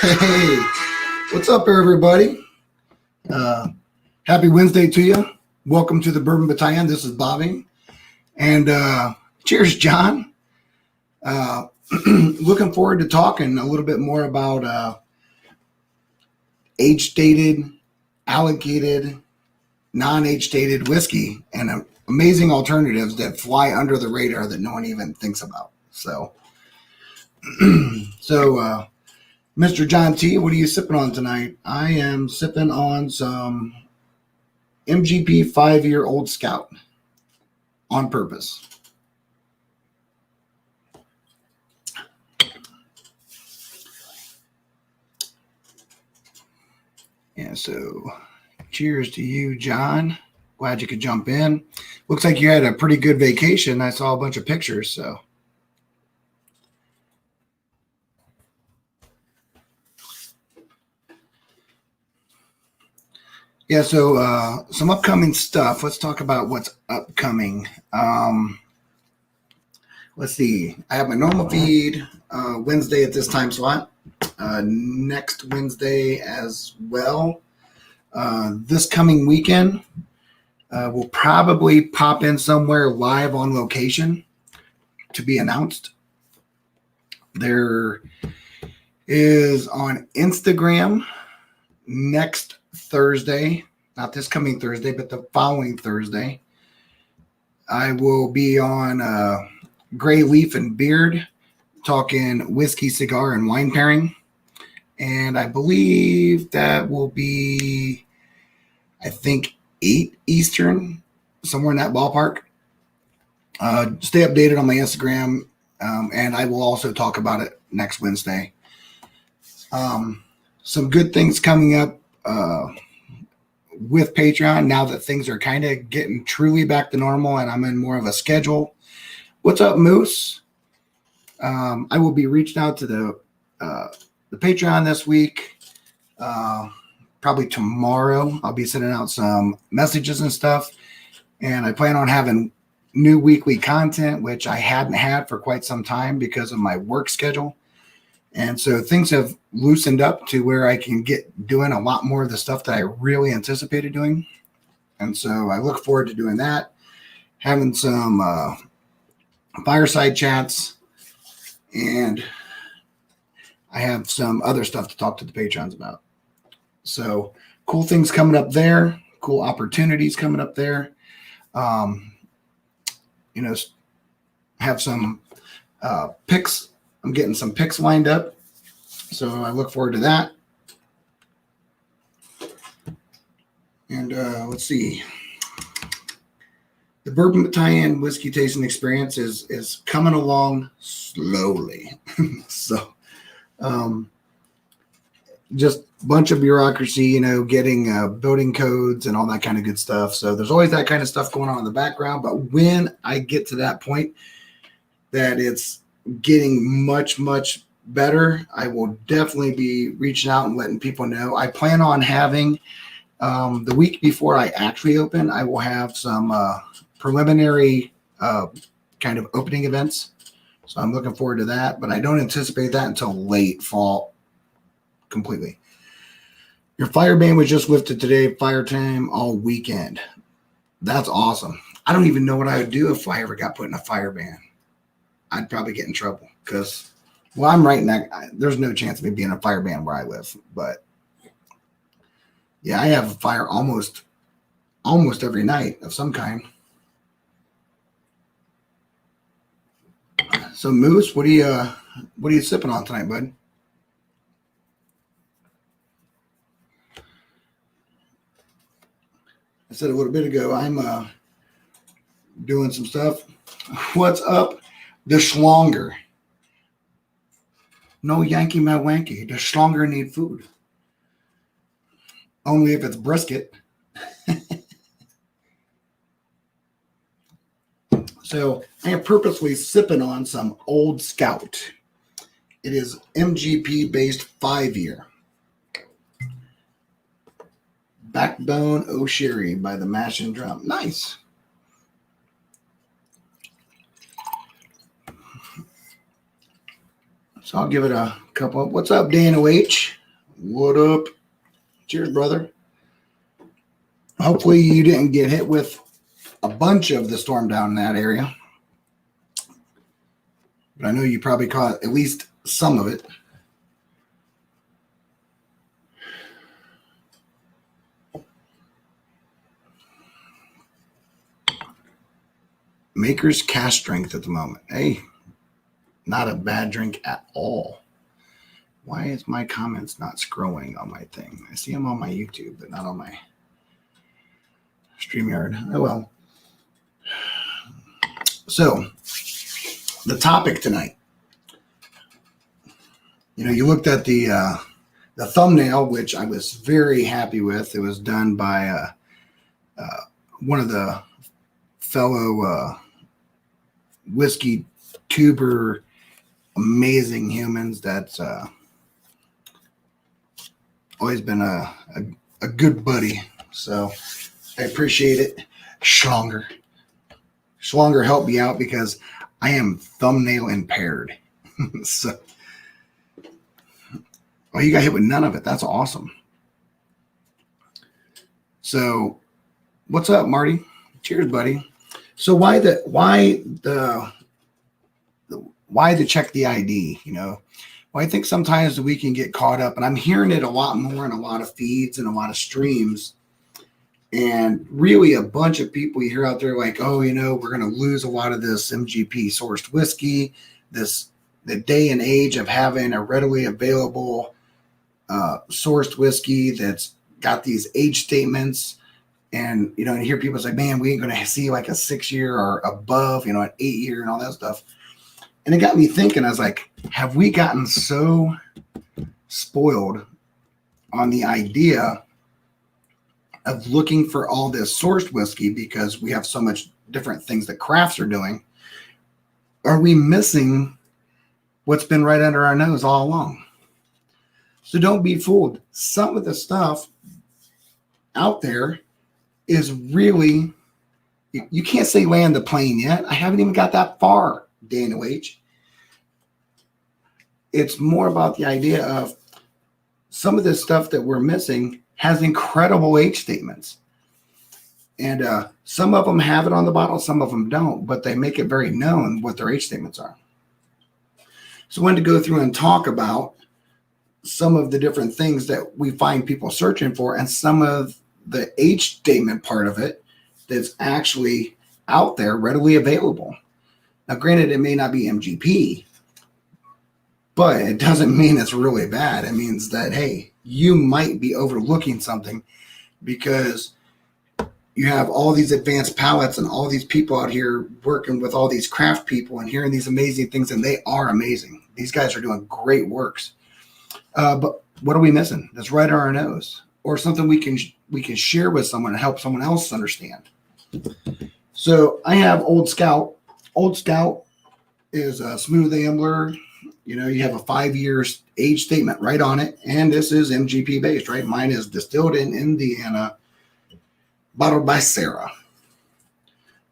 Hey, what's up, everybody? Happy Wednesday to you. Welcome to the Bourbon Battalion. This is Bobby. And cheers, John. Looking forward to talking a little bit more about age stated, allocated, non age stated whiskey and amazing alternatives that fly under the radar that no one even thinks about. So, Mr. John T, what are you sipping on tonight? I am sipping on some MGP 5-year-old Scout on purpose. Yeah, so cheers to you, John. Glad you could jump in. Looks like you had a pretty good vacation. I saw a bunch of pictures, so. Yeah, so some upcoming stuff. Let's talk about what's upcoming. Let's see. I have my normal feed Wednesday at this time slot. Next Wednesday as well. This coming weekend, we'll probably pop in somewhere live on location to be announced. There is on Instagram next Thursday, not this coming Thursday, but the following Thursday. I will be on Gray Leaf and Beard talking whiskey, cigar, and wine pairing. And I believe that will be, I think, 8 Eastern, somewhere in that ballpark. Stay updated on my Instagram, and I will also talk about it next Wednesday. Some good things coming up with Patreon now that things are kind of getting truly back to normal and I'm in more of a schedule. What's up, Moose? I will be reaching out to the Patreon this week. Probably tomorrow. I'll be sending out some messages and stuff. And I plan on having new weekly content, which I hadn't had for quite some time because of my work schedule. And so things have loosened up to where I can get doing a lot more of the stuff that I really anticipated doing. And so I look forward to doing that, having some fireside chats, and I have some other stuff to talk to the patrons about. So cool things coming up there, cool opportunities coming up there. Have some picks. I'm getting some picks lined up, so I look forward to that. And let's see. The Bourbon Battalion whiskey tasting experience is coming along slowly. So just a bunch of bureaucracy, getting building codes and all that kind of good stuff. So there's always that kind of stuff going on in the background. But when I get to that point that it's getting much, much better, I will definitely be reaching out and letting people know. I plan on having the week before I actually open, I will have some preliminary kind of opening events. So I'm looking forward to that, but I don't anticipate that until late fall completely. Your fire ban was just lifted today, fire time all weekend. That's awesome. I don't even know what I would do if I ever got put in a fire ban. I'd probably get in trouble because, well, I'm right now. There's no chance of me being a fire ban where I live, but yeah, I have a fire almost every night of some kind. So Moose, what are you sipping on tonight, bud? I said a little bit ago, I'm doing some stuff. What's up? The schlonger. No Yankee my wanky. The schlonger need food. Only if it's brisket. So I am purposely sipping on some Old Scout. It is MGP based 5-year. Backbone O'Sherry by the Mash and Drum. Nice. So I'll give it a couple. What's up, Dan OH? What up? Cheers, brother. Hopefully you didn't get hit with a bunch of the storm down in that area. But I know you probably caught at least some of it. Maker's Cask Strength at the moment. Hey, not a bad drink at all. Why is my comments not scrolling on my thing? I see them on my YouTube, but not on my StreamYard. Oh, well. So, the topic tonight. You know, you looked at the thumbnail, which I was very happy with. It was done by one of the fellow whiskey tuber amazing humans that's always been a good buddy. So I appreciate it. Schlanger helped me out because I am thumbnail impaired. So, well, you got hit with none of it. That's awesome. So, what's up, Marty? Cheers, buddy. So why the check the ID? You know, well, I think sometimes we can get caught up, and I'm hearing it a lot more in a lot of feeds and a lot of streams. And really, a bunch of people you hear out there like, oh, you know, we're going to lose a lot of this MGP sourced whiskey. The day and age of having a readily available sourced whiskey that's got these age statements. And, you know, and you hear people say, man, we ain't going to see like a 6-year or above, you know, an 8-year and all that stuff. And it got me thinking, I was like, have we gotten so spoiled on the idea of looking for all this sourced whiskey because we have so much different things that crafts are doing? Are we missing what's been right under our nose all along? So don't be fooled. Some of the stuff out there is really, you can't say land the plane yet. I haven't even got that far, Dan OH. It's more about the idea of some of this stuff that we're missing has incredible age statements. And some of them have it on the bottle, some of them don't, but they make it very known what their age statements are. So I wanted to go through and talk about some of the different things that we find people searching for and some of the age statement part of it that's actually out there readily available. Now, granted, it may not be MGP, but it doesn't mean it's really bad. It means that, hey, you might be overlooking something because you have all these advanced palates and all these people out here working with all these craft people and hearing these amazing things, and they are amazing. These guys are doing great works. But what are we missing? That's right on our nose, or something we can share with someone and help someone else understand. So I have Old Scout. Old Scout is a smooth ambler. You know, you have a 5-year age statement right on it, and this is MGP based, right? Mine is distilled in Indiana, bottled by Sarah.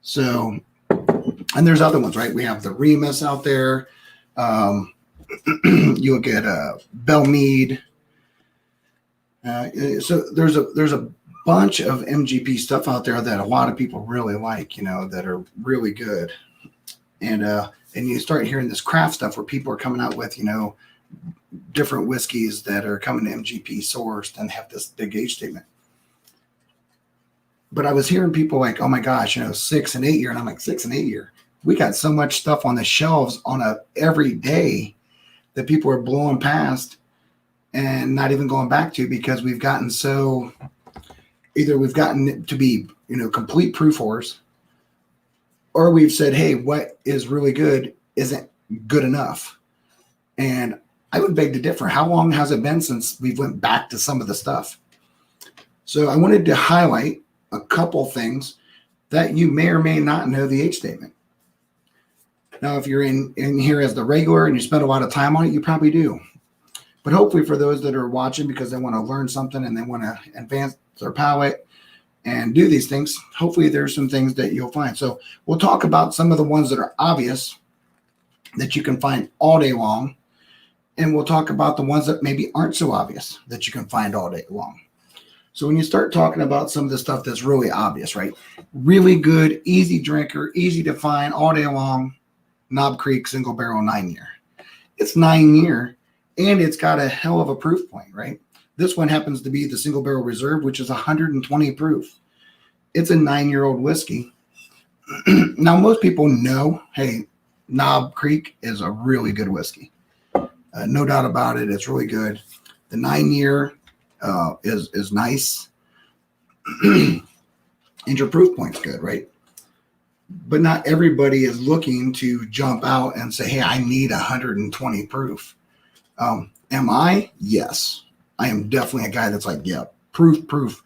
So, and there's other ones, right? We have the Remus out there. You look at Bell Mead. So there's a bunch of MGP stuff out there that a lot of people really like, you know, that are really good. And you start hearing this craft stuff where people are coming out with, you know, different whiskeys that are coming to MGP sourced and have this big age statement. But I was hearing people like, oh my gosh, you know, 6 and 8 year. And I'm like, 6 and 8 year. We got so much stuff on the shelves on a every day that people are blowing past and not even going back to because we've gotten so, either we've gotten to be, you know, complete proof whores, or we've said, hey, what is really good isn't good enough. And I would beg to differ. How long has it been since we went back to some of the stuff? So I wanted to highlight a couple things that you may or may not know the age statement. Now, if you're in here as the regular and you spend a lot of time on it, you probably do. But hopefully for those that are watching because they want to learn something and they want to advance their palate and do these things, hopefully there's some things that you'll find. So we'll talk about some of the ones that are obvious that you can find all day long. And we'll talk about the ones that maybe aren't so obvious that you can find all day long. So when you start talking about some of the stuff that's really obvious, right? Really good, easy drinker, easy to find all day long, Knob Creek single barrel 9-year. It's 9-year and it's got a hell of a proof point, right? This one happens to be the single barrel reserve, which is 120 proof. It's a 9-year-old whiskey. Now, most people know, hey, Knob Creek is a really good whiskey. No doubt about it. It's really good. The 9-year is nice. And your proof point's good, right? But not everybody is looking to jump out and say, hey, I need 120 proof. Am I? Yes. I am definitely a guy that's like, yeah, proof.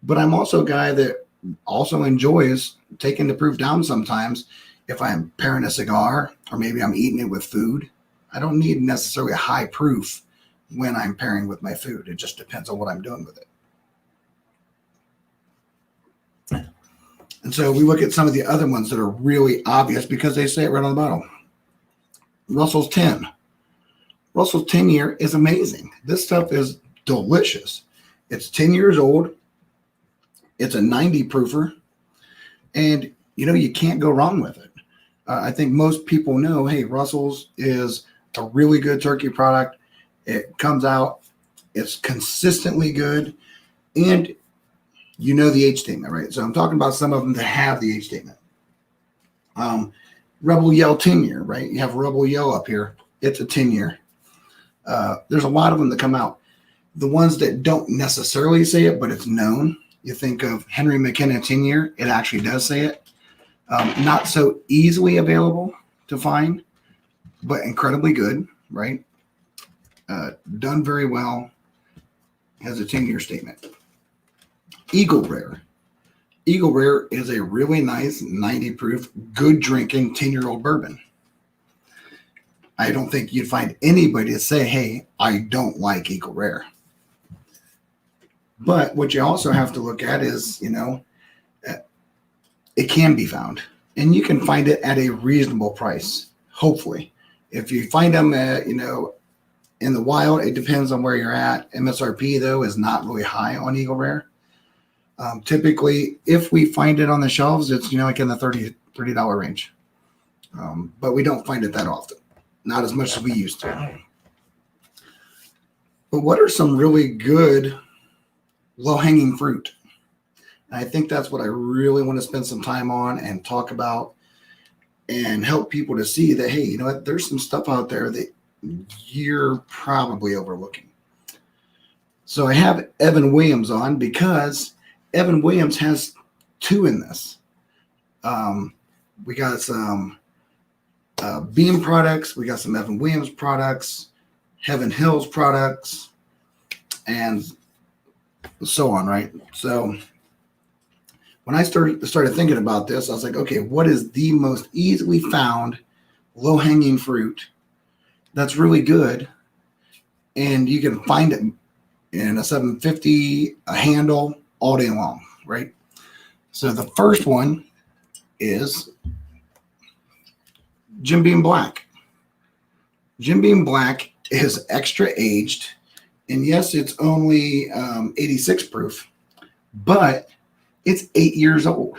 But I'm also a guy that also enjoys taking the proof down sometimes. If I'm pairing a cigar or maybe I'm eating it with food, I don't need necessarily a high proof when I'm pairing with my food. It just depends on what I'm doing with it. And so we look at some of the other ones that are really obvious because they say it right on the bottle. Russell's 10. Russell's 10-year is amazing. This stuff is delicious. It's 10 years old. It's a 90 proofer. And, you can't go wrong with it. I think most people know, hey, Russell's is a really good turkey product. It comes out, it's consistently good, and the age statement, right? So I'm talking about some of them that have the age statement. Rebel Yell 10-year, right? You have Rebel Yell up here. It's a 10-year. There's a lot of them that come out. The ones that don't necessarily say it, but it's known. You think of Henry McKenna 10-year. It actually does say it. Not so easily available to find, but incredibly good, right? Done very well. Has a 10-year statement. Eagle Rare. Eagle Rare is a really nice 90 proof, good drinking 10-year-old bourbon. I don't think you'd find anybody to say, hey, I don't like Eagle Rare. But what you also have to look at is, it can be found. And you can find it at a reasonable price, hopefully. If you find them at, in the wild, it depends on where you're at. MSRP, though, is not really high on Eagle Rare. Typically, if we find it on the shelves, it's, like in the $30 range. But we don't find it that often. Not as much as we used to. But what are some really good low-hanging fruit? And I think that's what I really want to spend some time on and talk about and help people to see that, hey, there's some stuff out there that you're probably overlooking. So I have Evan Williams on because Evan Williams has 2 in this. We got some Beam products. We got some Evan Williams products, Heaven Hills products, and so on, right? So when I started thinking about this, I was like, okay, what is the most easily found low-hanging fruit that's really good? And you can find it in a 750, a handle, all day long, right? So the first one is Jim Beam Black. Jim Beam Black is extra aged. And yes, it's only 86 proof, but it's 8 years old.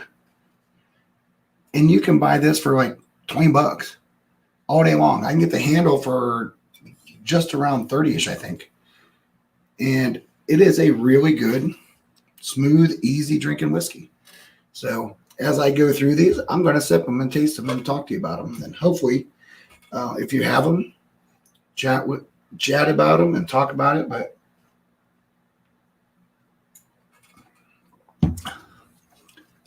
And you can buy this for like $20 all day long. I can get the handle for just around 30-ish, I think. And it is a really good, smooth, easy drinking whiskey. So as I go through these, I'm going to sip them and taste them and talk to you about them. And hopefully, if you have them, chat about them and talk about it. But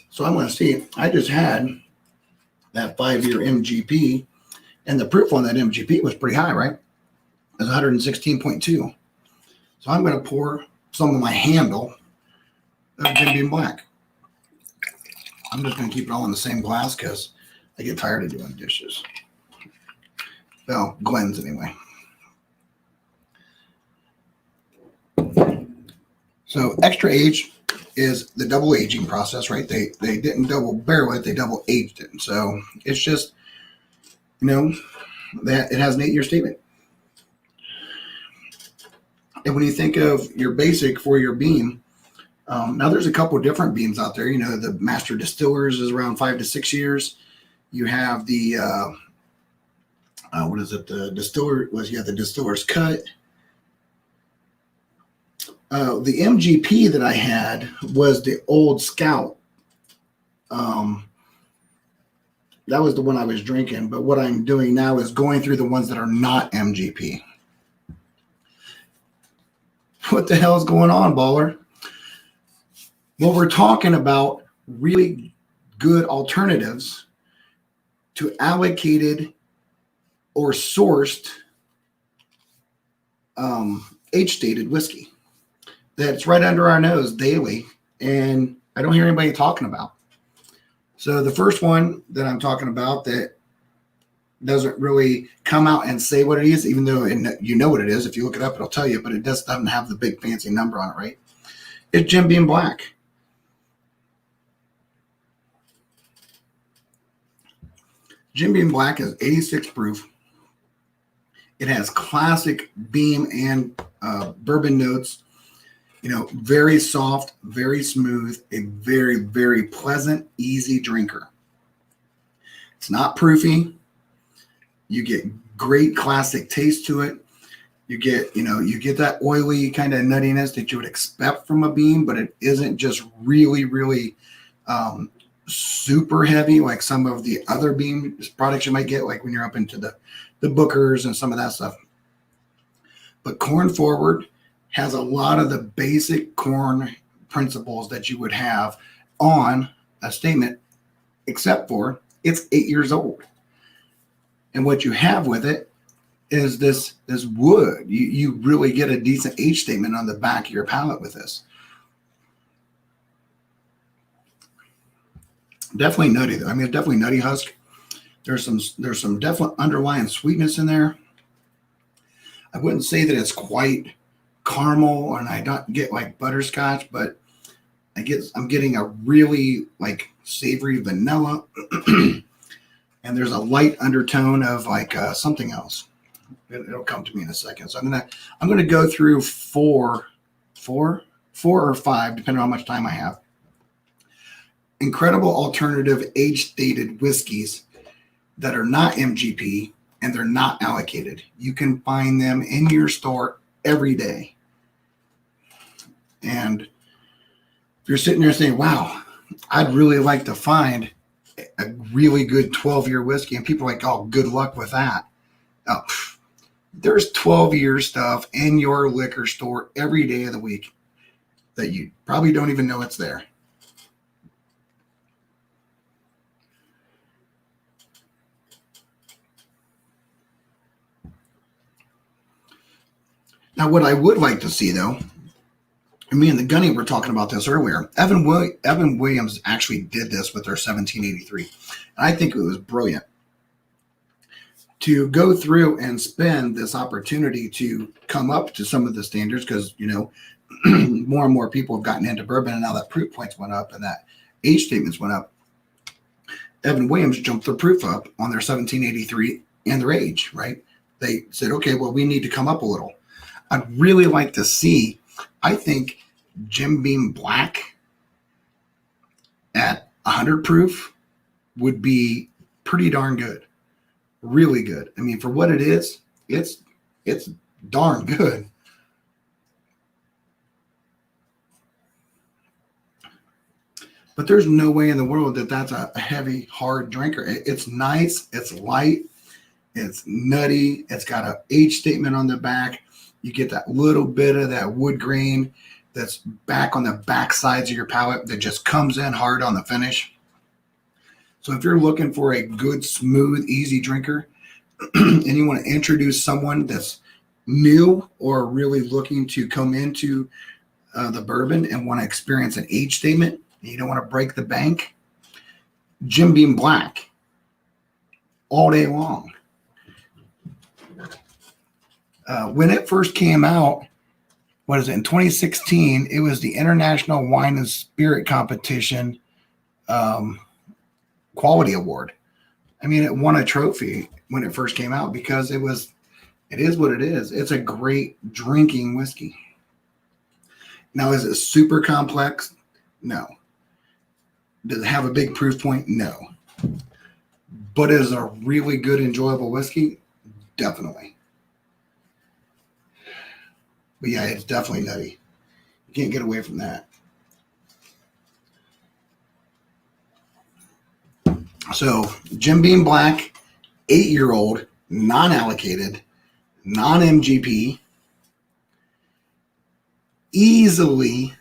so I'm going to see. I just had that 5-year MGP, and the proof on that MGP was pretty high, right? It was 116.2. So I'm going to pour some of my handle of Jim Beam Black. I'm just going to keep it all in the same glass because I get tired of doing dishes. Well, Glenn's anyway. So extra age is the double aging process, right? They didn't double barrel it, they double aged it. So it's just, that it has an 8-year statement. And when you think of your basic for your beam, now there's a couple different beams out there. You know, the Master Distillers is around 5 to 6 years. You have the what is it? The distiller was the Distiller's Cut. The MGP that I had was the Old Scout. That was the one I was drinking. But what I'm doing now is going through the ones that are not MGP. What the hell is going on, baller? Well, we're talking about really good alternatives to allocated or sourced age-dated whiskey that's right under our nose daily, and I don't hear anybody talking about. So the first one that I'm talking about that doesn't really come out and say what it is, even though you know what it is. If you look it up, it'll tell you, but it just doesn't have the big fancy number on it, right? It's Jim Beam Black. Jim Beam Black is 86 proof. It has classic beam and bourbon notes. You know, very soft, very smooth, a very, very pleasant, easy drinker. It's not proofy. You get great classic taste to it. You get that oily kind of nuttiness that you would expect from a beam, but it isn't just really, really super heavy like some of the other beam products you might get, like when you're up into the Bookers and some of that stuff. But corn forward has a lot of the basic corn principles that you would have on a statement, except for it's 8 years old. And what you have with it is this wood. You really get a decent age statement on the back of your palate with this. Definitely nutty though. I mean, it's definitely nutty husk. There's some definite underlying sweetness in there. I wouldn't say that it's quite caramel, and I don't get like butterscotch, but I'm getting a really like savory vanilla, and there's a light undertone of like something else. It'll come to me in a second. So I'm gonna go through four or five, depending on how much time I have. Incredible alternative age-dated whiskeys that are not MGP and they're not allocated. You can find them in your store every day. And if you're sitting there saying, wow, I'd really like to find a really good 12-year whiskey, and people are like, oh, good luck with that. Oh, there's 12-year stuff in your liquor store every day of the week that you probably don't even know it's there. Now, what I would like to see, though, and me and the Gunny were talking about this earlier. Evan Williams actually did this with their 1783. And I think it was brilliant to go through and spend this opportunity to come up to some of the standards, because, you know, more and more people have gotten into bourbon, and now that proof points went up and that age statements went up. Evan Williams jumped their proof up on their 1783 and their age, right? They said, okay, well, we need to come up a little. I'd really like to see, I think Jim Beam Black at 100 proof would be pretty darn good. Really good. I mean, for what it is, it's darn good. But there's no way in the world that that's a heavy, hard drinker. It's nice. It's light. It's nutty. It's got an age statement on the back. You get that little bit of that wood grain that's back on the back sides of your palate that just comes in hard on the finish. So if you're looking for a good, smooth, easy drinker, and you want to introduce someone that's new or really looking to come into the bourbon and want to experience an age statement, and you don't want to break the bank, Jim Beam Black all day long. When it first came out, what is it, in 2016, it was the International Wine and Spirit Competition Quality Award. I mean, it won a trophy when it first came out because it was It is what it is. It's a great drinking whiskey. Now, is it super complex? No. Does it have a big proof point? No. But is a really good, enjoyable whiskey? Definitely. But yeah, it's definitely nutty. You can't get away from that. So, Jim Beam Black, 8-year-old, non-allocated, non-MGP, easily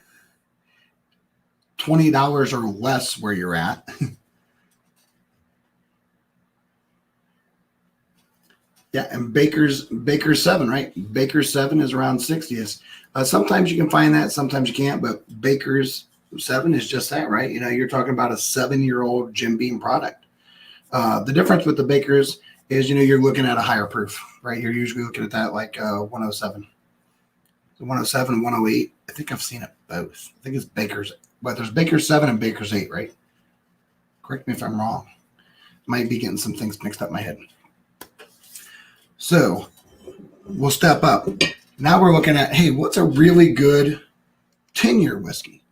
$20 or less where you're at. Yeah, and Baker's 7, right? Baker's 7 is around 60. Sometimes you can find that, sometimes you can't, but Baker's 7 is just that, right? You know, you're talking about a 7-year-old Jim Beam product. The difference with the Baker's is, you know, you're looking at a higher proof, right? You're usually looking at that like 107. The 107 and 108. I think I've seen it both. I think it's Baker's, but there's Baker's 7 and Baker's 8, right? Correct me if I'm wrong. Might be getting some things mixed up in my head. So we'll step up. Now we're looking at, hey, what's a really good 10-year whiskey?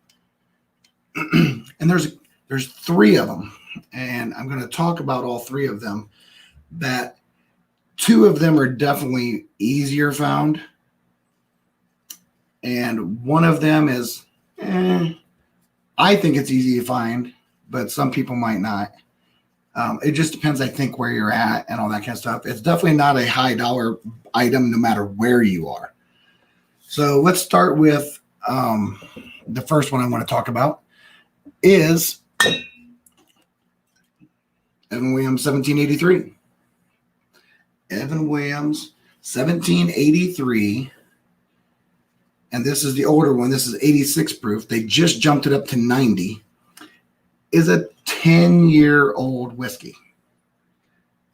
And there's 3 of them, and I'm going to talk about all 3 of them. That 2 of them are definitely easier found, and one of them is, I think it's easy to find, but some people might not. It just depends, I think, where you're at and all that kind of stuff. It's definitely not a high dollar item no matter where you are. So let's start with the first one I want to talk about is Evan Williams 1783. Evan Williams 1783. And this is the older one. This is 86 proof. They just jumped it up to 90. Is a 10-year-old whiskey.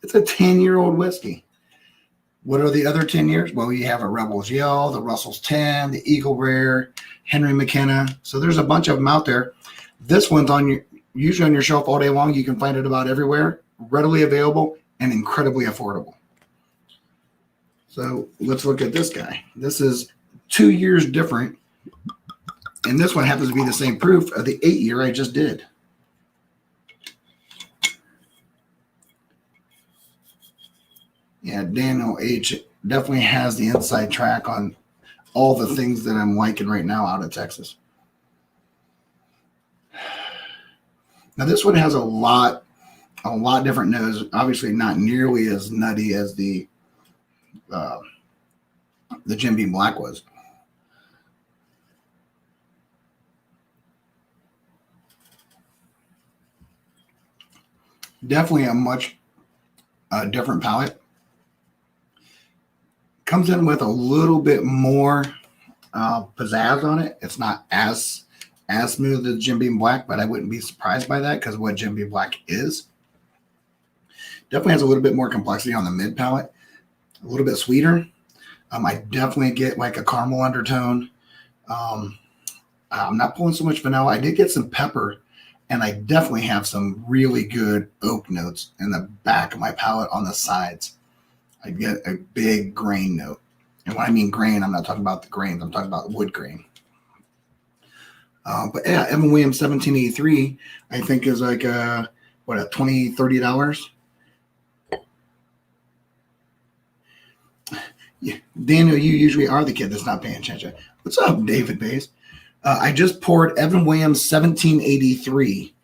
It's a 10-year-old whiskey. What are the other 10 years? Well, you have a Rebel's Yell, the Russell's 10, the Eagle Rare, Henry McKenna. So there's a bunch of them out there. This one's usually on your shelf all day long. You can find it about everywhere, readily available, and incredibly affordable. So let's look at this guy. This is 2 years different, and this one happens to be the same proof of the 8-year I just did. Yeah, Daniel H. definitely has the inside track on all the things that I'm liking right now out of Texas. Now, this one has a lot different nose. Obviously, not nearly as nutty as the Jim Beam Black was. Definitely a much different palate. Comes in with a little bit more pizzazz on it. It's not as smooth as Jim Beam Black, but I wouldn't be surprised by that because of what Jim Beam Black is. Definitely has a little bit more complexity on the mid palate. A little bit sweeter. I definitely get like a caramel undertone. I'm not pulling so much vanilla. I did get some pepper, and I definitely have some really good oak notes in the back of my palate on the sides. I get a big grain note. And when I mean grain, I'm not talking about the grains. I'm talking about wood grain. But yeah, Evan Williams 1783, I think is like $20, $30. Yeah, Daniel, you usually are the kid that's not paying attention. What's up, David Bays? I just poured Evan Williams 1783,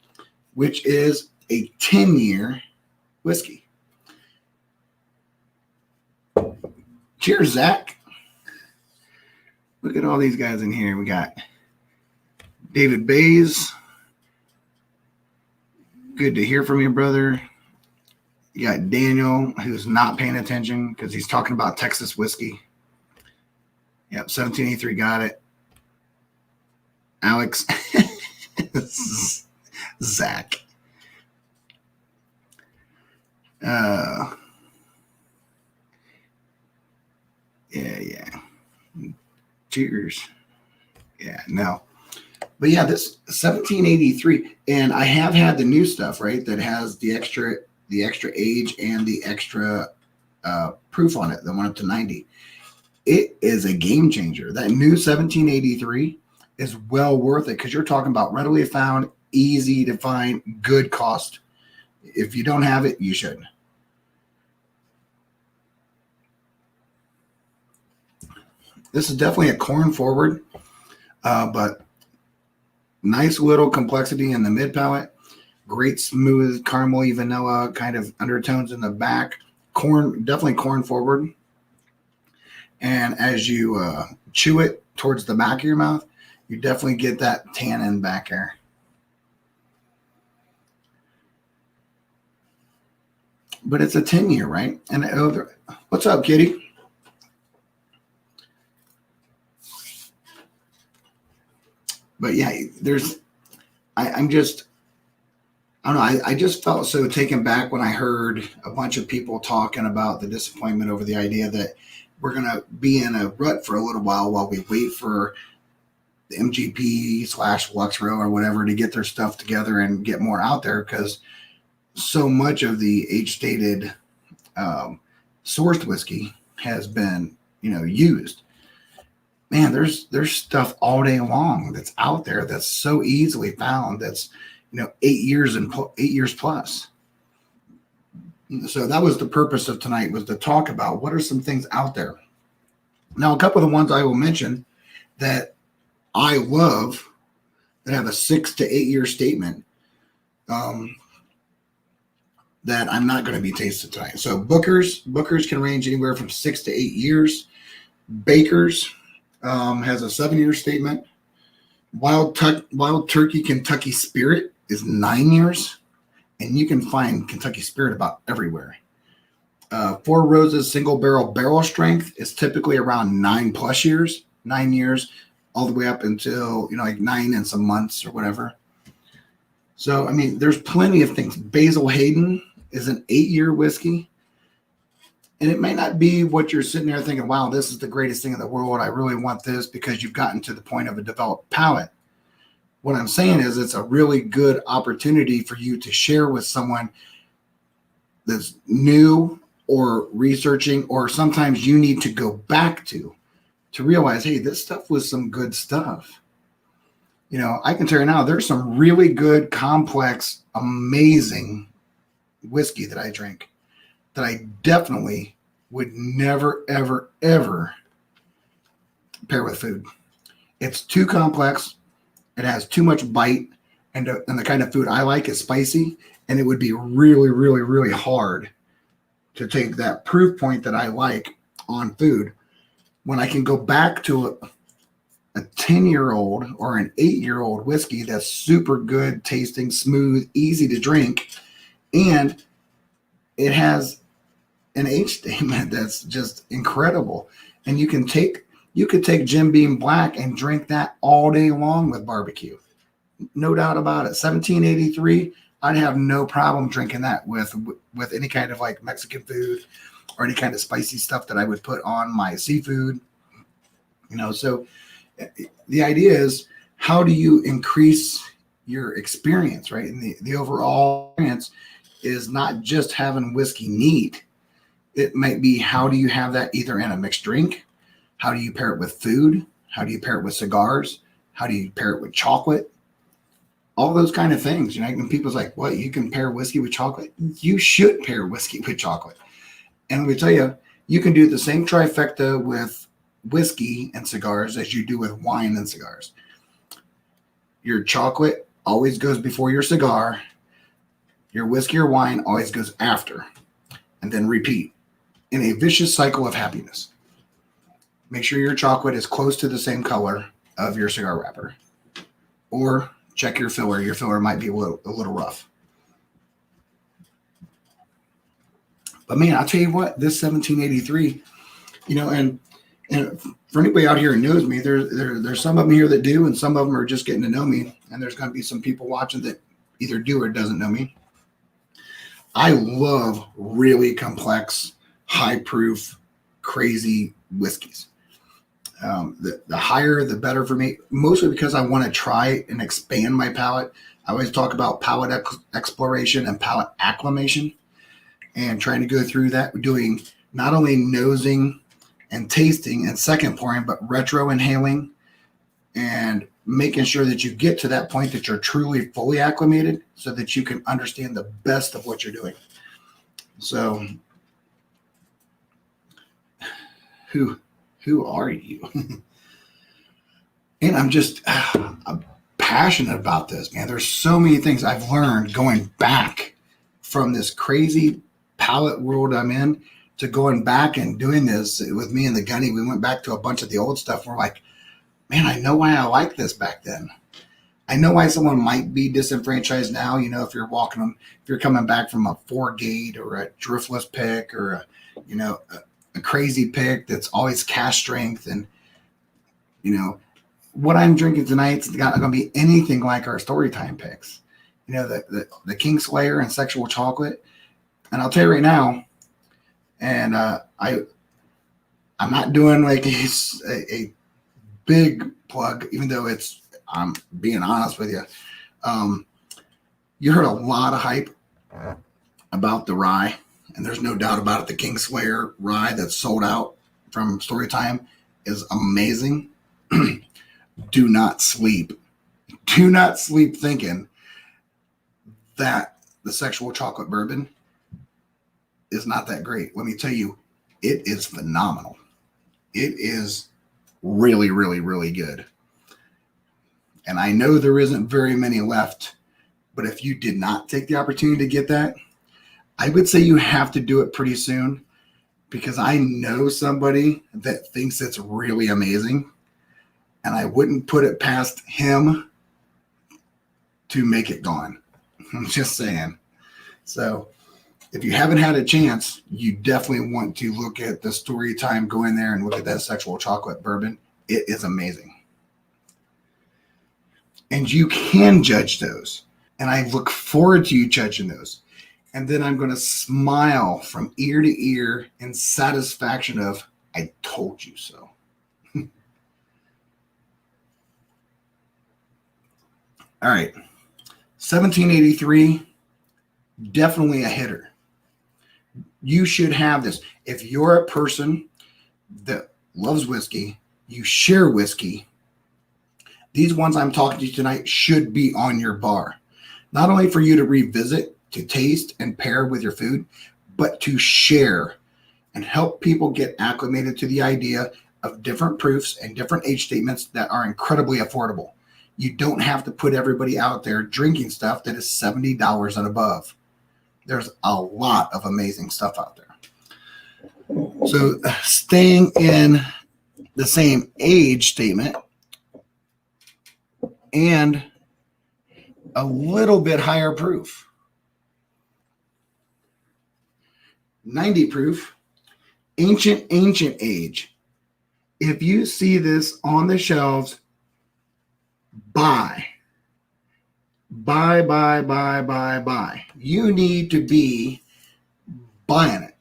which is a 10-year whiskey. Cheers, Zach. Look at all these guys in here. We got David Bays. Good to hear from you, brother. You got Daniel, who's not paying attention because he's talking about Texas whiskey. Yep, 1783, got it. Alex. Zach. Yeah. Cheers. Yeah, no. But yeah, this 1783, and I have had the new stuff, right? That has the extra age and the extra proof on it that went up to 90. It is a game changer. That new 1783 is well worth it because you're talking about readily found, easy to find, good cost. If you don't have it, you should. This is definitely a corn forward, but nice little complexity in the mid palate. Great smooth caramely vanilla kind of undertones in the back. Corn, definitely corn forward. And as you chew it towards the back of your mouth, you definitely get that tannin back there. But it's a 10-year, right? And what's up, kitty? But yeah, I don't know. I just felt so taken back when I heard a bunch of people talking about the disappointment over the idea that we're going to be in a rut for a little while we wait for the MGP/Luxro or whatever to get their stuff together and get more out there, because so much of the age-stated sourced whiskey has been, used. Man, there's stuff all day long that's out there that's so easily found. That's 8 years plus. So that was the purpose of tonight, was to talk about what are some things out there. Now, a couple of the ones I will mention that I love that have a 6 to 8 year statement that I'm not going to be tasted tonight. So Booker's can range anywhere from 6 to 8 years. Baker's has a 7-year statement. Wild Turkey Kentucky Spirit is 9 years, and you can find Kentucky Spirit about everywhere. Four Roses Single Barrel Strength is typically around 9+ years, 9 years, all the way up until 9 and some months or whatever. So there's plenty of things. Basil Hayden is an 8-year whiskey. And it may not be what you're sitting there thinking, wow, this is the greatest thing in the world. I really want this, because you've gotten to the point of a developed palate. What I'm saying is it's a really good opportunity for you to share with someone that's new or researching, or sometimes you need to go back to realize, hey, this stuff was some good stuff. I can tell you now, there's some really good, complex, amazing whiskey that I drink that I definitely would never, ever, ever pair with food. It's too complex. It has too much bite, and the kind of food I like is spicy, and it would be really, really, really hard to take that proof point that I like on food when I can go back to a 10-year-old or an 8-year-old whiskey that's super good tasting, smooth, easy to drink, and it has an age statement that's just incredible. And you could take Jim Beam Black and drink that all day long with barbecue. No doubt about it. 1783, I'd have no problem drinking that with any kind of like Mexican food or any kind of spicy stuff that I would put on my seafood. So the idea is, how do you increase your experience, right? And the overall experience is not just having whiskey neat. It might be, how do you have that either in a mixed drink? How do you pair it with food? How do you pair it with cigars? How do you pair it with chocolate? All those kind of things. And people's like, what, you can pair whiskey with chocolate? You should pair whiskey with chocolate. And let me tell you, you can do the same trifecta with whiskey and cigars as you do with wine and cigars. Your chocolate always goes before your cigar. Your whiskey or wine always goes after. And then repeat in a vicious cycle of happiness. Make sure your chocolate is close to the same color of your cigar wrapper. Or check your filler. Your filler might be a little rough. But man, I'll tell you what, this 1783, and for anybody out here who knows me, there's some of them here that do, and some of them are just getting to know me. And there's going to be some people watching that either do or doesn't know me. I love really complex, high proof, crazy whiskeys. The higher, the better for me, mostly because I want to try and expand my palate. I always talk about palate exploration and palate acclimation, and trying to go through that, doing not only nosing and tasting and second pouring, but retro inhaling and making sure that you get to that point that you're truly fully acclimated so that you can understand the best of what you're doing. So who are you? And I'm passionate about this, man. There's so many things I've learned going back from this crazy palate world I'm in to going back and doing this with me and the Gunny. We went back to a bunch of the old stuff. We're like, man, I know why I liked this back then. I know why someone might be disenfranchised now. You know, if you're walking them, if you're coming back from a 4-gate or a driftless pick or a crazy pick that's always cash strength, and what I'm drinking tonight's not going to be anything like our Storytime picks. The King Slayer and Sexual Chocolate. And I'll tell you right now, and I'm not doing like a big plug, even though I'm being honest with you. You heard a lot of hype about the rye, and there's no doubt about it. The King Slayer rye that's sold out from Storytime is amazing. Do not sleep. Do not sleep thinking that the Sexual Chocolate Bourbon is not that great. Let me tell you, it is phenomenal. It is really, really, really good. And I know there isn't very many left, but if you did not take the opportunity to get that, I would say you have to do it pretty soon, because I know somebody that thinks it's really amazing, and I wouldn't put it past him to make it gone. I'm just saying. So if you haven't had a chance, you definitely want to look at the Storytime. Go in there and look at that Sexual Chocolate Bourbon. It is amazing. And you can judge those. And I look forward to you judging those. And then I'm going to smile from ear to ear in satisfaction of, I told you so. All right. 1783, definitely a hitter. You should have this. If you're a person that loves whiskey, you share whiskey, these ones I'm talking to you tonight should be on your bar. Not only for you to revisit, to taste and pair with your food, but to share and help people get acclimated to the idea of different proofs and different age statements that are incredibly affordable. You don't have to put everybody out there drinking stuff that is $70 and above. There's a lot of amazing stuff out there. So staying in the same age statement and a little bit higher proof. 90 proof, ancient age. If you see this on the shelves, buy. You need to be buying it.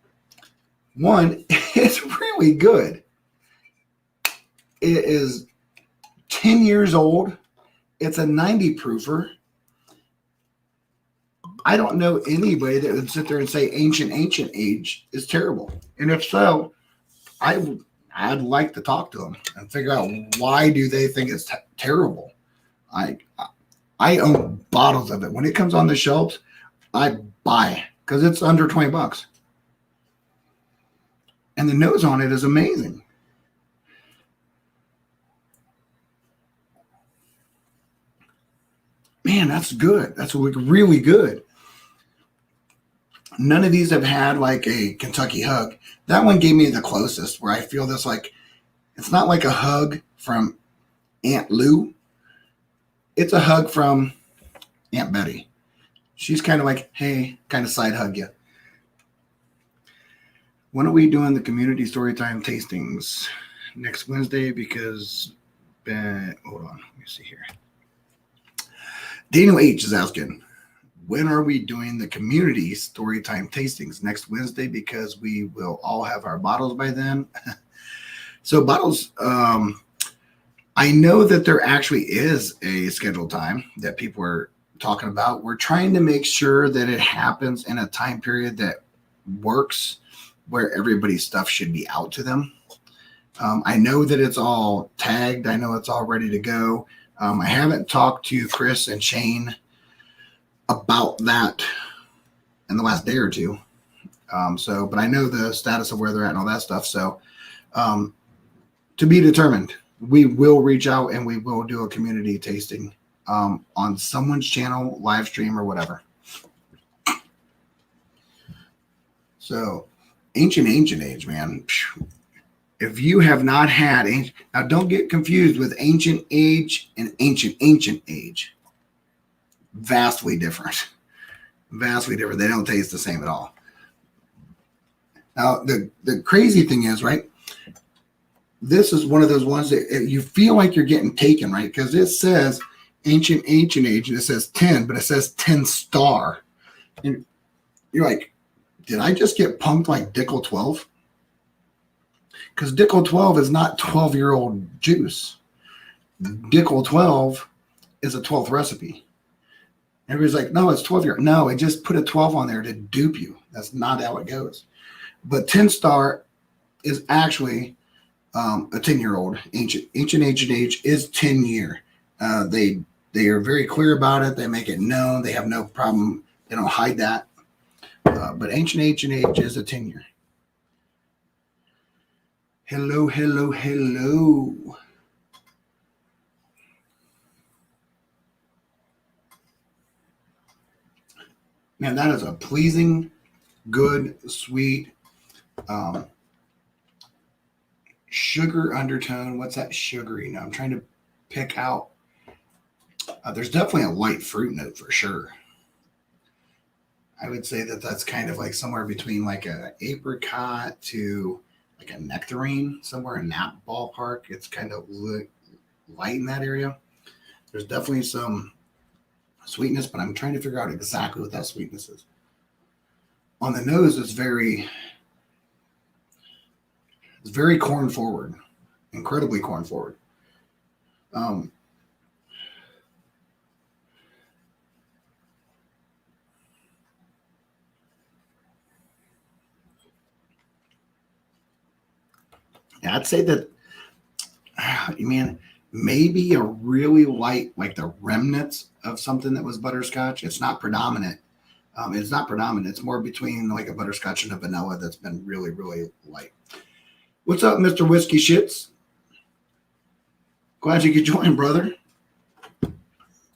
One, it's really good. It is 10 years old. It's a 90 proofer. I don't know anybody that would sit there and say ancient age is terrible. And if so, I'd like to talk to them and figure out why do they think it's terrible. I own bottles of it. When it comes on the shelves, I buy because it's under $20. And the nose on it is amazing. Man, that's good. That's really good. None of these have had like a Kentucky hug. That one gave me the closest, where I feel this like, it's not like a hug from Aunt Lou. It's a hug from Aunt Betty. She's kind of like, hey, kind of side hug you. When are we doing the community Storytime tastings? Next Wednesday, because, hold on, let me see here. Daniel H is asking, when are we doing the community Storytime tastings? Next Wednesday, because we will all have our bottles by then. So bottles, I know that there actually is a scheduled time that people are talking about. We're trying to make sure that it happens in a time period that works where everybody's stuff should be out to them. I know that it's all tagged. I know it's all ready to go. I haven't talked to Chris and Shane about that in the last day or two. But I know the status of where they're at and all that stuff. So, to be determined, we will reach out and we will do a community tasting on someone's channel, live stream, or whatever. So, ancient age, man. If you have not had now, don't get confused with ancient age and ancient age. Vastly different. Vastly different. They don't taste the same at all. Now, the crazy thing is, right? This is one of those ones that you feel like you're getting taken, right? Because it says ancient age, and it says 10, but it says 10 star. And you're like, did I just get punked like Dickel 12? Because Dickel 12 is not 12-year-old juice. Dickel 12 is a 12th recipe. Everybody's like, no, it's 12-year. No, it just put a 12 on there to dupe you. That's not how it goes. But 10 star is actually a 10-year-old. Ancient age is 10 year. They are very clear about it. They make it known. They have no problem. They don't hide that. But ancient age is a 10 year. Hello. Man, that is a pleasing, good, sweet, sugar undertone. What's that sugary? Now I'm trying to pick out. There's definitely a light fruit note for sure. I would say that that's kind of like somewhere between like a apricot to like a nectarine, somewhere in that ballpark. It's kind of light in that area. There's definitely some sweetness, but I'm trying to figure out exactly what that sweetness is. On the nose, it's very corn forward, incredibly corn forward. I'd say that, man, maybe a really light, like the remnants of something that was butterscotch. It's not predominant. It's more between like a butterscotch and a vanilla that's been really, really light. What's up, Mr. Whiskey Shits? Glad you could join, brother.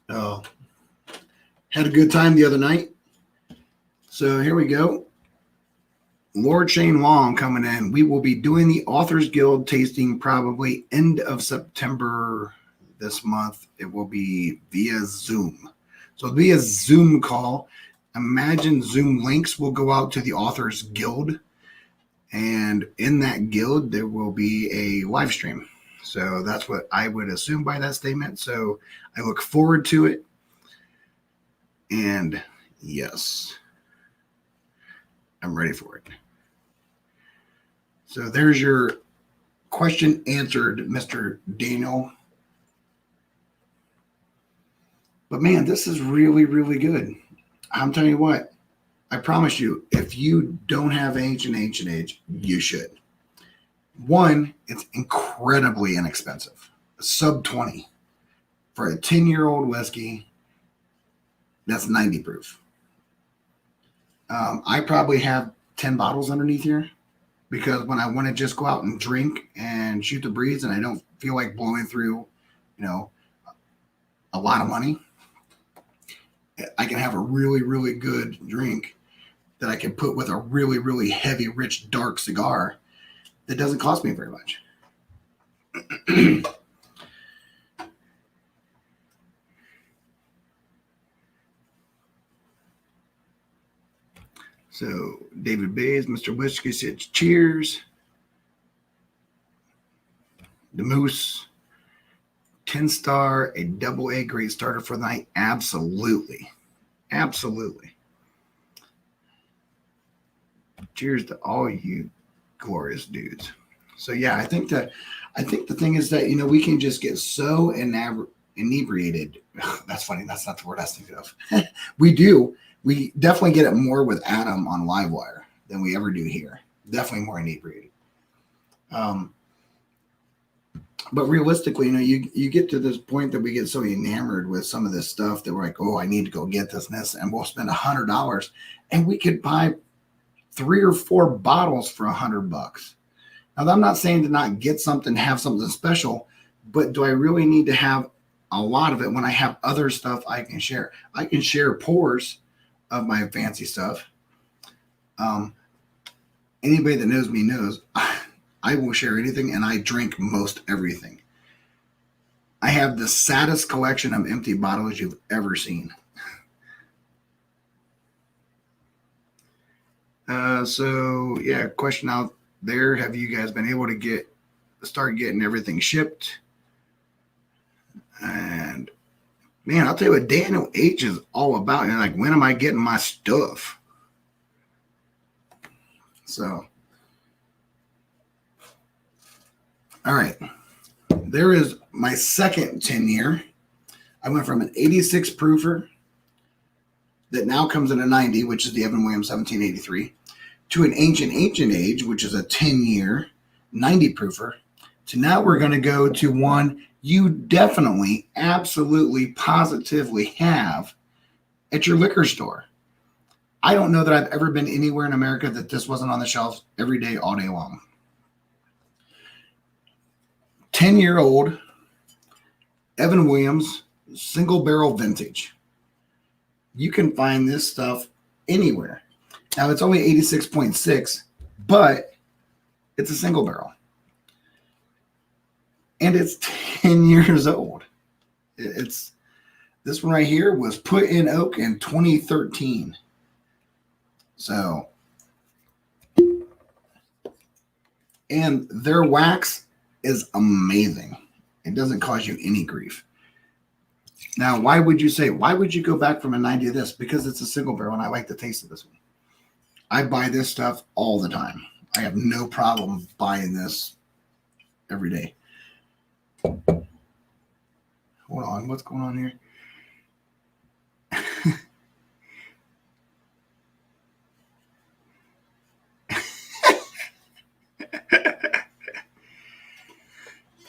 Had a good time the other night. So here we go. Lord Shane Long coming in. We will be doing the Authors Guild tasting probably end of September this month. It will be via Zoom. So it'll be a Zoom call. Imagine Zoom links will go out to the Authors Guild. And in that guild, there will be a live stream. So that's what I would assume by that statement. So I look forward to it. And yes, I'm ready for it. So there's your question answered, Mr. Daniel. But man, this is really, really good. I'm telling you what, I promise you, if you don't have ancient age, you should. One, it's incredibly inexpensive. Sub 20 for a 10-year-old whiskey. That's 90 proof. I probably have 10 bottles underneath here. Because when I want to just go out and drink and shoot the breeze and I don't feel like blowing through, a lot of money, I can have a really, really good drink that I can put with a really, really heavy, rich, dark cigar that doesn't cost me very much. So David Bays, Mr. Whiskey said cheers. The Moose, 10 star, a double A great starter for the night. Absolutely. Cheers to all you glorious dudes. So yeah, I think the thing is that, we can just get so inebriated. That's funny. That's not the word I was thinking of. We definitely get it more with Adam on Livewire than we ever do here. Definitely more inebriated. But realistically, you get to this point that we get so enamored with some of this stuff that we're like, oh, I need to go get this and this, and we'll spend $100, and we could buy 3 or 4 bottles for $100. Now, I'm not saying to not get something, have something special, but do I really need to have a lot of it when I have other stuff I can share? I can share pours of my fancy stuff. Anybody that knows me knows I will share anything, and I drink most everything. I have the saddest collection of empty bottles you've ever seen. So yeah, question out there: have you guys been able to start getting everything shipped? And man, I'll tell you what Daniel H is all about. And like, when am I getting my stuff? So, all right. There is my second 10-year. I went from an 86 proofer that now comes in a 90, which is the Evan Williams 1783, to an ancient age, which is a 10-year 90 proofer, to now we're going to go to one you definitely, absolutely, positively have at your liquor store. I don't know that I've ever been anywhere in America that this wasn't on the shelves every day, all day long. 10-year-old Evan Williams single barrel vintage. You can find this stuff anywhere. Now, it's only 86.6, but it's a single barrel. And it's 10 years old. This one right here was put in oak in 2013. So, and their wax is amazing. It doesn't cause you any grief. Now, why would you go back from a 90 to this? Because it's a single barrel and I like the taste of this one. I buy this stuff all the time. I have no problem buying this every day. Hold on, what's going on here?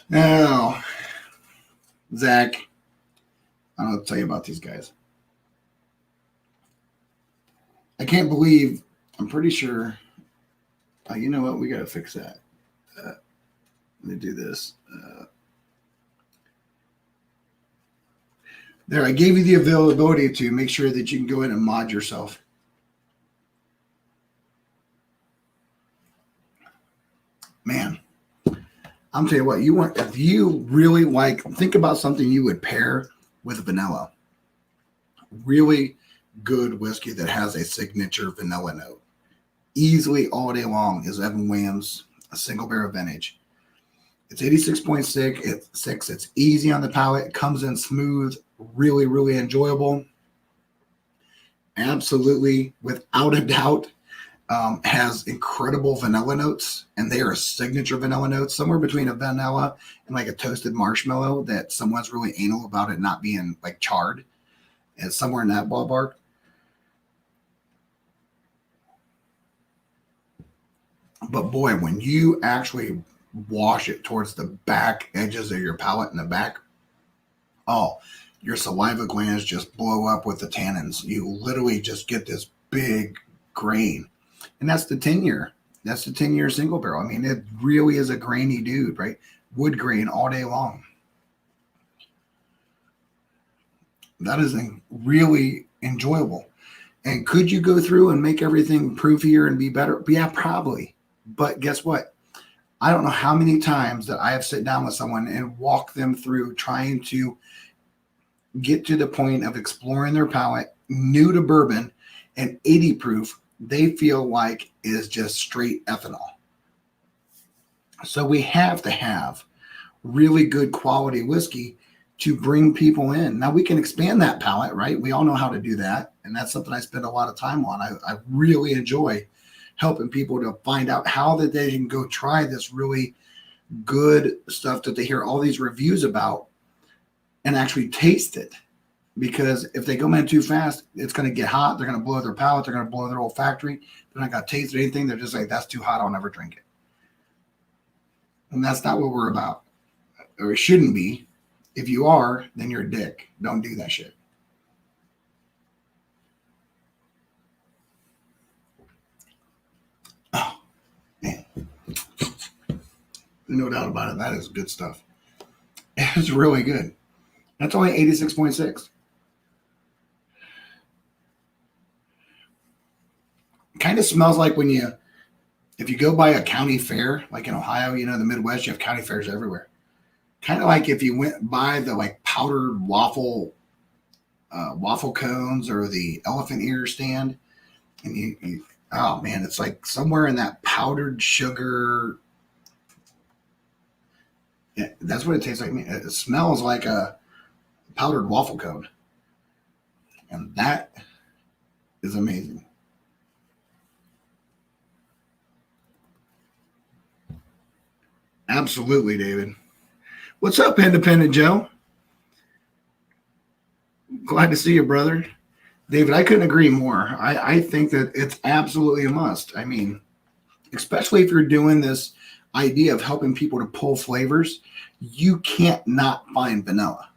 Now, Zach, I don't know what to tell you about these guys. I can't believe, I'm pretty sure, you know what, we got to fix that. Let me do this. There, I gave you the availability to make sure that you can go in and mod yourself. Man, I'm telling you what, if you really think about something you would pair with vanilla. Really good whiskey that has a signature vanilla note. Easily all day long is Evan Williams, a single barrel vintage. It's 86.6. It's easy on the palate. It comes in smooth, really, really enjoyable. Absolutely, without a doubt, has incredible vanilla notes, and they are a signature vanilla notes, somewhere between a vanilla and like a toasted marshmallow that someone's really anal about it not being like charred. It's somewhere in that ballpark. But boy, when you actually wash it towards the back edges of your palate in the back, oh, your saliva glands just blow up with the tannins. You literally just get this big grain. And that's the 10-year. That's the 10-year single barrel. I mean, it really is a grainy dude, right? Wood grain all day long. That is really enjoyable. And could you go through and make everything proofier and be better? Yeah, probably. But guess what? I don't know how many times that I have sit down with someone and walk them through trying to get to the point of exploring their palate, new to bourbon, and 80 proof, they feel like is just straight ethanol. So we have to have really good quality whiskey to bring people in. Now we can expand that palate, right? We all know how to do that. And that's something I spend a lot of time on. I really enjoy helping people to find out how that they can go try this really good stuff that they hear all these reviews about and actually taste it. because if they go in too fast, it's going to get hot. They're going to blow their palate. They're going to blow their olfactory. They're not going to taste anything. They're just like, that's too hot. I'll never drink it. And that's not what we're about. Or it shouldn't be. If you are, then you're a dick. Don't do that shit. Oh, man. No doubt about it. That is good stuff. It's really good. That's only 86.6. Kind of smells like if you go by a county fair, like in Ohio, the Midwest, you have county fairs everywhere. Kind of like if you went by the like powdered waffle cones or the elephant ear stand, and you oh man, it's like somewhere in that powdered sugar. Yeah, that's what it tastes like. It smells like a powdered waffle cone, and that is amazing. Absolutely, David. What's up, Independent Joe? Glad to see you, brother. David, I couldn't agree more. I think that it's absolutely a must. I mean, especially if you're doing this idea of helping people to pull flavors, you can't not find vanilla.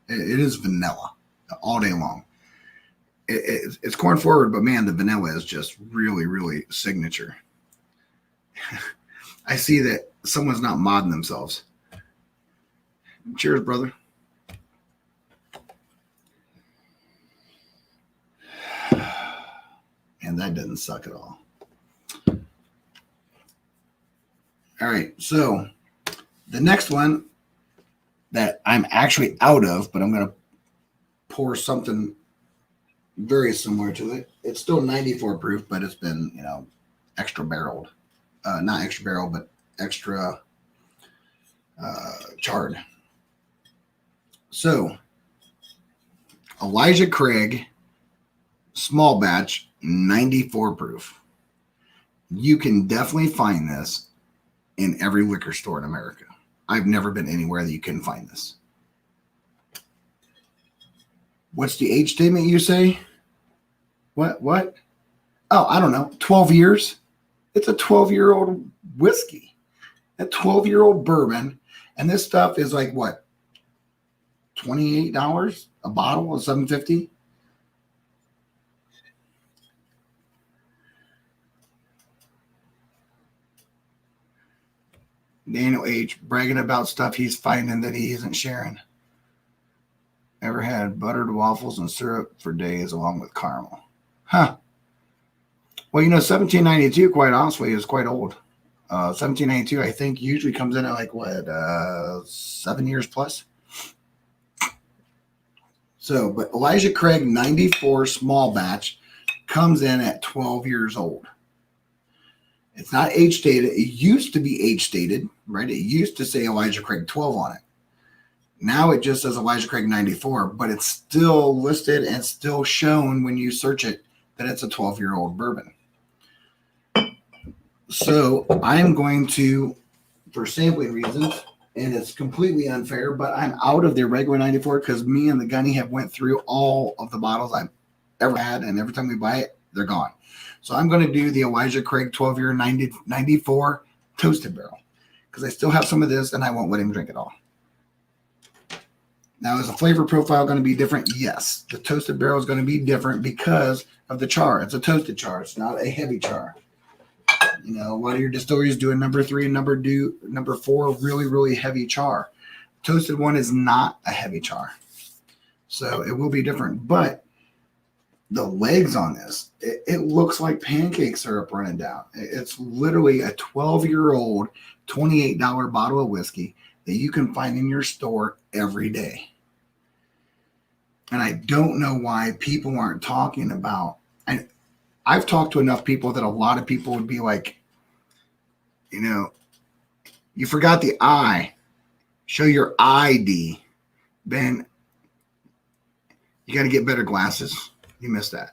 It is vanilla all day long. It's corn forward, but man, the vanilla is just really, really signature. I see that someone's not modding themselves. Cheers, brother. And that doesn't suck at all. All right, so the next one that I'm actually out of, but I'm going to pour something very similar to it. It's still 94 proof, but it's been, extra barreled. Not extra barrel, but extra charred. So, Elijah Craig, small batch, 94 proof. You can definitely find this in every liquor store in America. I've never been anywhere that you couldn't find this. What's the age statement you say? What? Oh, I don't know. 12 years? It's a 12-year-old whiskey. A 12-year-old bourbon. And this stuff is like what? $28 a bottle of $7.50? Daniel H. bragging about stuff he's finding that he isn't sharing. Ever had buttered waffles and syrup for days along with caramel? Huh. Well, 1792, quite honestly, is quite old. 1792, I think, usually comes in at like, 7 years plus? So, but Elijah Craig 94 small batch comes in at 12 years old. It's not age stated. It used to be age stated, right? It used to say Elijah Craig 12 on it. Now it just says Elijah Craig 94, but it's still listed and still shown when you search it that it's a 12-year-old bourbon. So I'm going to, for sampling reasons, and it's completely unfair, but I'm out of the regular 94 because me and the Gunny have went through all of the bottles I've ever had, and every time we buy it, they're gone. So I'm going to do the Elijah Craig 12-year 94 toasted barrel because I still have some of this, and I won't let him drink it all. Now, is the flavor profile going to be different? Yes. The toasted barrel is going to be different because of the char. It's a toasted char. It's not a heavy char. A lot of your distilleries do a number 3 and number 4 really, really heavy char. Toasted one is not a heavy char. So it will be different. But the legs on this, it looks like pancake syrup running down. It's literally a 12-year-old, $28 bottle of whiskey that you can find in your store every day. And I don't know why people aren't talking about. And I've talked to enough people that a lot of people would be like, you forgot the I. Show your ID. Ben, you got to get better glasses. You missed that.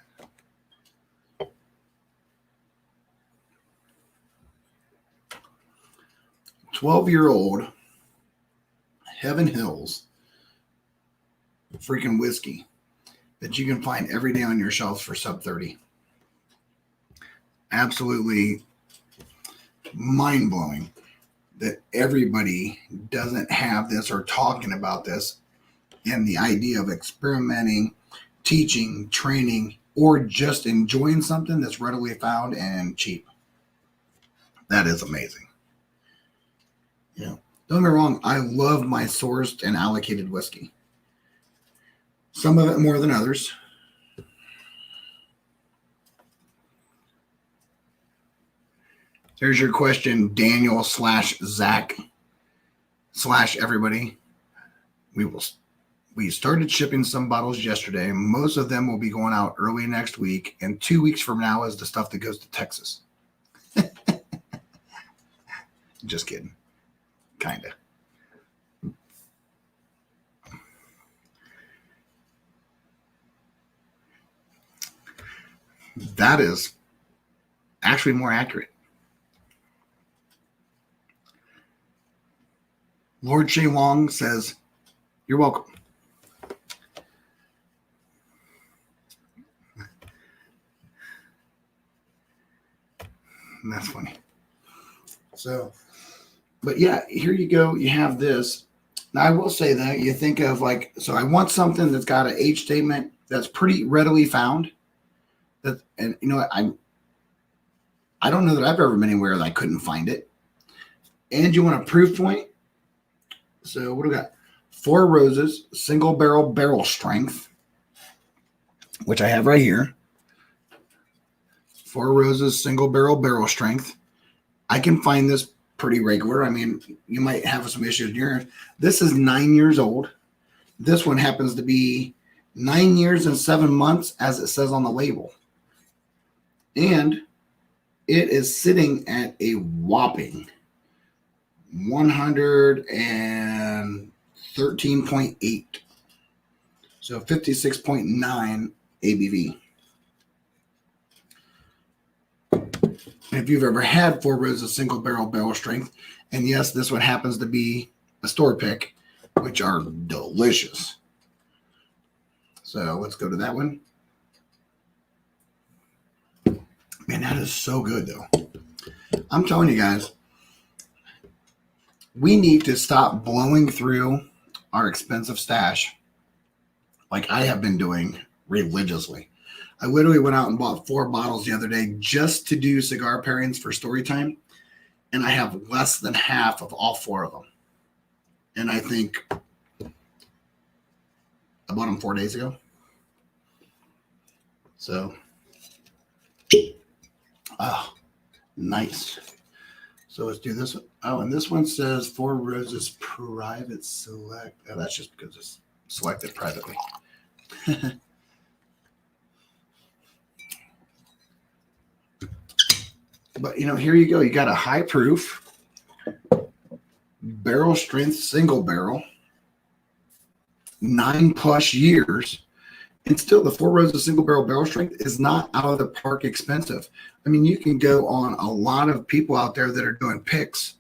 "12-year-old Heaven Hills freaking whiskey. that you can find every day on your shelves for sub 30. Absolutely mind blowing that everybody doesn't have this or talking about this, and the idea of experimenting, teaching, training, or just enjoying something that's readily found and cheap. That is amazing. You know, don't get me wrong, I love my sourced and allocated whiskey. Some of it more than others. There's your question, Daniel / Zach / everybody. We started shipping some bottles yesterday. Most of them will be going out early next week, and 2 weeks from now is the stuff that goes to Texas. Just kidding. Kind of. That is actually more accurate. Lord Shea Long says, "You're welcome." And that's funny. So, but yeah, here you go. You have this. Now, I will say that you think of like, so I want something that's got an age statement that's pretty readily found. That, and you know what, I don't know that I've ever been anywhere that I couldn't find it. And you want a proof point. So what do we got? Four Roses, single barrel strength, which I have right here. Four Roses, single barrel strength. I can find this pretty regular. I mean, you might have some issues here. This is 9 years old. This one happens to be 9 years and 7 months, as it says on the label. And it is sitting at a whopping 113.8. So 56.9 ABV. If you've ever had Four Roses single barrel strength, and yes, this one happens to be a store pick, which are delicious. So let's go to that one. Man, that is so good, though. I'm telling you guys, we need to stop blowing through our expensive stash like I have been doing religiously. I literally went out and bought 4 bottles the other day just to do cigar pairings for story time, and I have less than half of all 4 of them. And I think I bought them 4 days ago. So, oh, nice. So let's do this one. Oh, and this one says Four Roses Private Select. Oh, that's just because it's selected privately. But, you know, here you go. You got a high proof, barrel strength, single barrel, 9+ years. And still, the Four Roses single barrel strength is not out of the park expensive. I mean, you can go on a lot of people out there that are doing picks.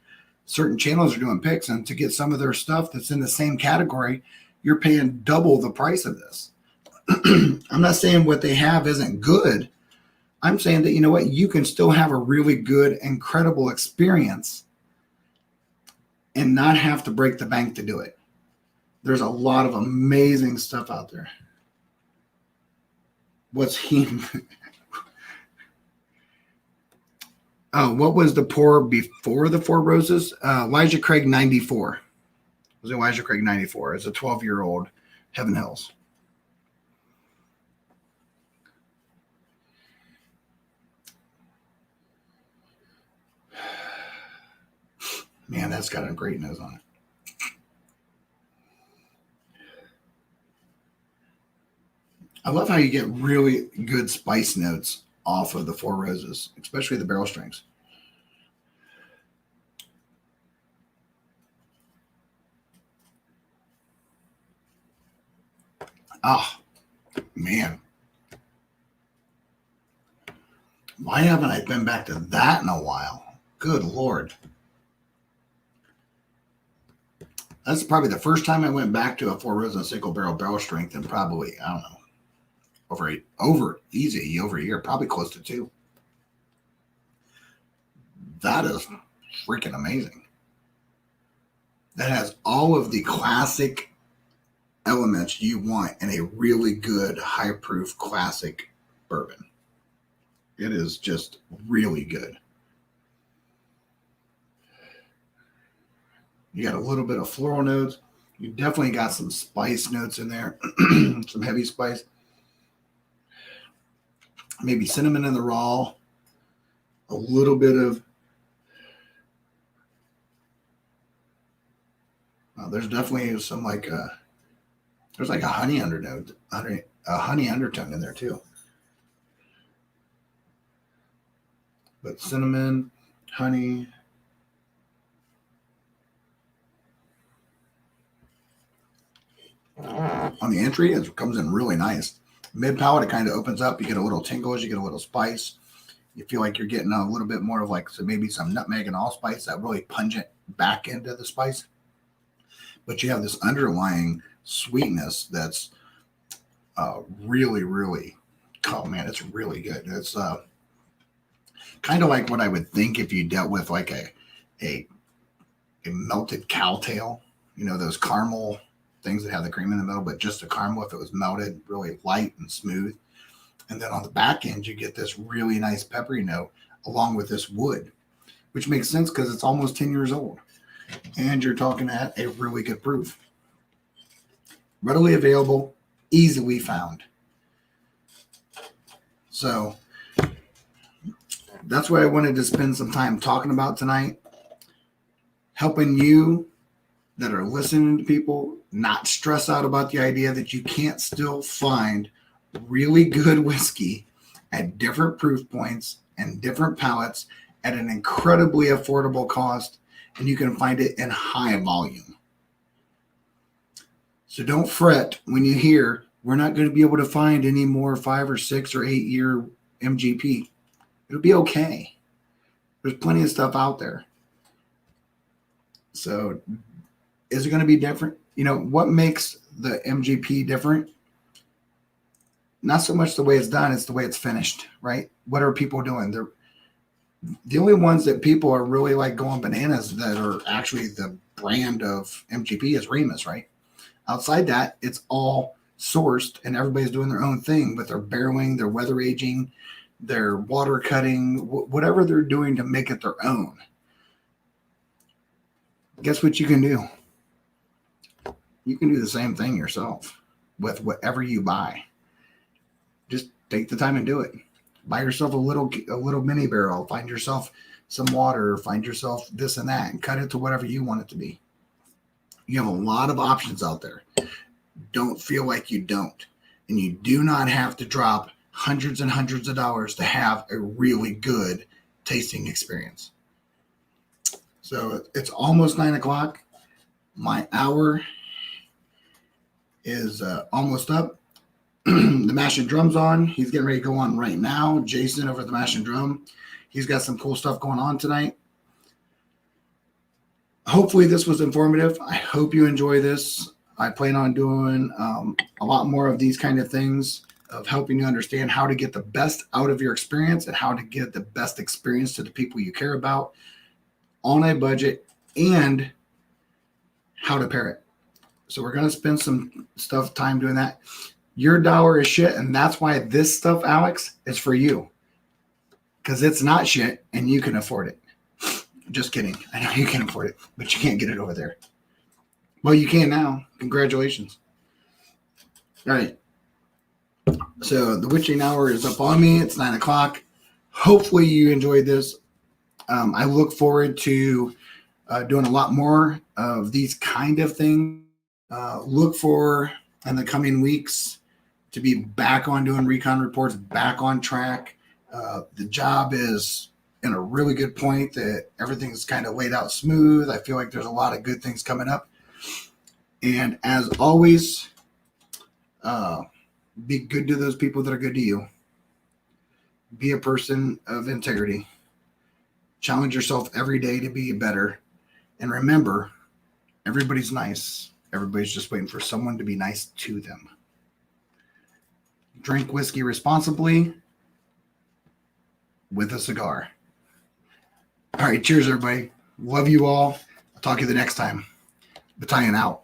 Certain channels are doing picks, and to get some of their stuff that's in the same category, you're paying double the price of this. I'm not saying what they have isn't good. I'm saying that, you know what, you can still have a really good, incredible experience and not have to break the bank to do it. There's a lot of amazing stuff out there. What's he? Oh, what was the pour before the Four Roses? Elijah Craig 94. It was Elijah Craig 94. It's a 12-year-old Heaven Hills. Man, that's got a great nose on it. I love how you get really good spice notes off of the Four Roses, especially the barrel strings. Oh, man. Why haven't I been back to that in a while? Good Lord. That's probably the first time I went back to a Four Roses single barrel strength in probably, I don't know, over easy over a year, probably close to 2. That is freaking amazing. That has all of the classic elements you want in a really good high proof classic bourbon. It is just really good. You got a little bit of floral notes. You definitely got some spice notes in there, some heavy spice. Maybe cinnamon in the raw. A little bit of. There's definitely some there's like a honey undertone, a honey undertone in there too. But cinnamon, honey. On the entry, it comes in really nice. Mid palate, it kind of opens up. You get a little tingles, you get a little spice. You feel like you're getting a little bit more of maybe some nutmeg and allspice, that really pungent back into the spice. But you have this underlying sweetness that's really, really, oh man, it's really good. It's kind of like what I would think if you dealt with like a melted cow tail, those caramel things that have the cream in the middle, but just a caramel if it was melted, really light and smooth. And then on the back end, you get this really nice peppery note along with this wood, which makes sense because it's almost 10 years old. And you're talking at a really good proof. Readily available, easily found. So that's what I wanted to spend some time talking about tonight. Helping you that are listening to people not stress out about the idea that you can't still find really good whiskey at different proof points and different palates at an incredibly affordable cost, and you can find it in high volume. So don't fret when you hear we're not going to be able to find any more 5 or 6 or 8 year MGP. It'll be okay. There's plenty of stuff out there. So is it going to be different? What makes the MGP different? Not so much the way it's done, it's the way it's finished, right? What are people doing? They're the only ones that people are really going bananas that are actually the brand of MGP is Remus, right? Outside that, it's all sourced and everybody's doing their own thing, but they're barreling, they're weather aging, they're water cutting, whatever they're doing to make it their own. Guess what you can do? You can do the same thing yourself with whatever you buy. Just take the time and do it. Buy yourself a little mini barrel. Find yourself some water. Find yourself this and that, and cut it to whatever you want it to be. You have a lot of options out there. Don't feel like you don't, and you do not have to drop hundreds and hundreds of dollars to have a really good tasting experience. So it's almost 9:00. My hour is almost up. The Mash and Drum's on. He's getting ready to go on right now. Jason over at the Mash and Drum. He's got some cool stuff going on tonight. Hopefully this was informative. I hope you enjoy this. I plan on doing a lot more of these kind of things, of helping you understand how to get the best out of your experience and how to get the best experience to the people you care about on a budget, and how to pair it. So we're going to spend some time doing that. Your dollar is shit, and that's why this stuff, Alex, is for you. Because it's not shit, and you can afford it. Just kidding. I know you can afford it, but you can't get it over there. Well, you can now. Congratulations. All right. So the witching hour is up on me. It's 9:00. Hopefully you enjoyed this. I look forward to doing a lot more of these kind of things. Look for in the coming weeks to be back on doing recon reports, back on track. The job is in a really good point that everything's kind of laid out smooth. I feel like there's a lot of good things coming up. And as always, be good to those people that are good to you. Be a person of integrity. Challenge yourself every day to be better. And remember, everybody's nice. Everybody's just waiting for someone to be nice to them. drink whiskey responsibly with a cigar. All right, cheers, everybody. Love you all. I'll talk to you the next time. Battalion out.